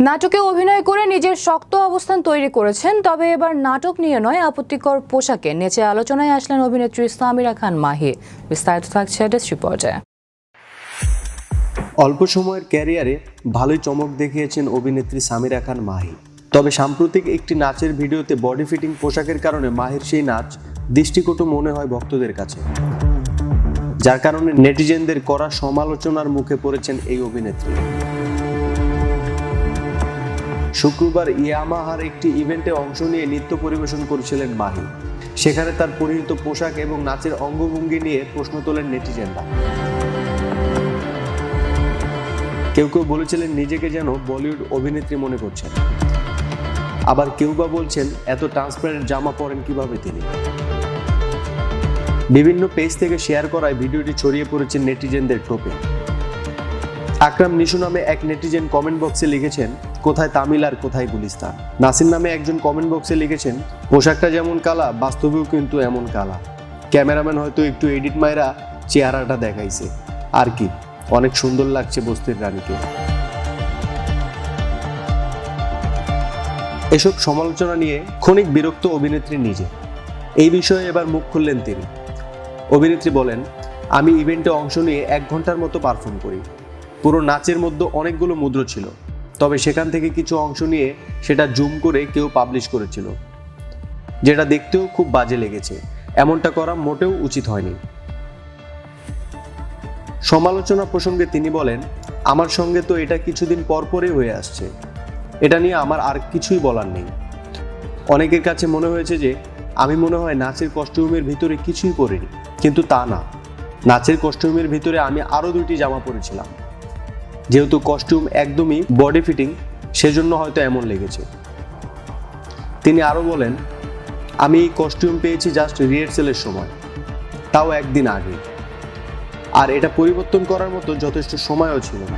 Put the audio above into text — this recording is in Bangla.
নাটকে অভিনয় করে নিজের শক্ত অবস্থান তৈরি করেছেন, তবে এবার নাটক নিয়ে নয়, আপত্তিকর পোশাকে নেচে আলোচনায় আসলেন অভিনেত্রী সামিরা খান মাহি। বিস্তারিত থাকছে ডেস্ক রিপোর্টে। অল্প সময়ের ক্যারিয়ারে ভালোই চমক দেখিয়েছেন অভিনেত্রী সামিরা খান মাহি। তবে সাম্প্রতিক একটি নাচের ভিডিওতে বডি ফিটিং পোশাকের কারণে মাহির সেই নাচ দৃষ্টিকটু মনে হয় ভক্তদের কাছে, যার কারণে নেটিজেনদের করা সমালোচনার মুখে পড়েছেন এই অভিনেত্রী। শুক্রবার ইয়ামাহার একটি ইভেন্টে অংশ নিয়ে নৃত্য পরিবেশন করেছিলেন মাহি। সেখানে তার পরিহিত পোশাক এবং নাচের অঙ্গভঙ্গি নিয়ে প্রশ্ন তোলেন নেটিজেনরা। কেউ কেউ বলেছিলেন নিজেকে যেন বলিউড অভিনেত্রী মনে করছেন, আবার কেউ বা বলছেন এত ট্রান্সপারেন্ট জামা পরেন কিভাবে তিনি। বিভিন্ন পেজ থেকে শেয়ার করায় ভিডিওটি ছড়িয়ে পড়েছে নেটিজেনদের টোপে। আকরাম নিশু নামে এক নেটিজেন কমেন্ট বক্সে লিখেছেন, কোথায় তামিল আর কোথায় গুলিস্তান। নাসির নামে একজন কমেন্ট বক্সে লিখেছেন, পোশাকটা যেমন কালা বাস্তবেও কিন্তু এমন কালা, ক্যামেরাম্যান হয়তো একটু এডিট মাইরা চেহারাটা দেখাইছে, আর কি অনেক সুন্দর লাগছে বস্তির রানীকে। এসব সমালোচনা নিয়ে ক্ষণিক বিরক্ত অভিনেত্রী নিজে। এই বিষয়ে এবার মুখ খুললেন তিনি। অভিনেত্রী বলেন, আমি ইভেন্টে অংশ নিয়ে 1 ঘন্টার মতো পারফর্ম করি। পুরো নাচের মধ্যে অনেকগুলো মুদ্রা ছিল, তবে সেখান থেকে কিছু অংশ নিয়ে সেটা জুম করে কেউ পাবলিশ করেছিল, যেটা দেখতেও খুব বাজে লেগেছে। এমনটা করা মোটেও উচিত হয়নি। সমালোচনা প্রসঙ্গে তিনি বলেন, আমার সঙ্গে তো এটা কিছুদিন পরপরই হয়ে আসছে, এটা নিয়ে আমার আর কিছুই বলার নেই। অনেকের কাছে মনে হয়েছে যে আমি মনে হয় নাচের কস্টিউমের ভিতরে কিছুই পরিনি, কিন্তু তা না। নাচের কস্টিউমের ভিতরে আমি আরও 2টি জামা পরেছিলাম। যেহেতু কস্টিউম একদমই বডি ফিটিং, সেজন্য হয়তো এমন লেগেছে। তিনি আরও বলেন, আমি এই কস্টিউম পেয়েছি জাস্ট রিহার্সেলের সময়, তাও 1 দিন আগে, আর এটা পরিবর্তন করার মতো যথেষ্ট সময়ও ছিল না।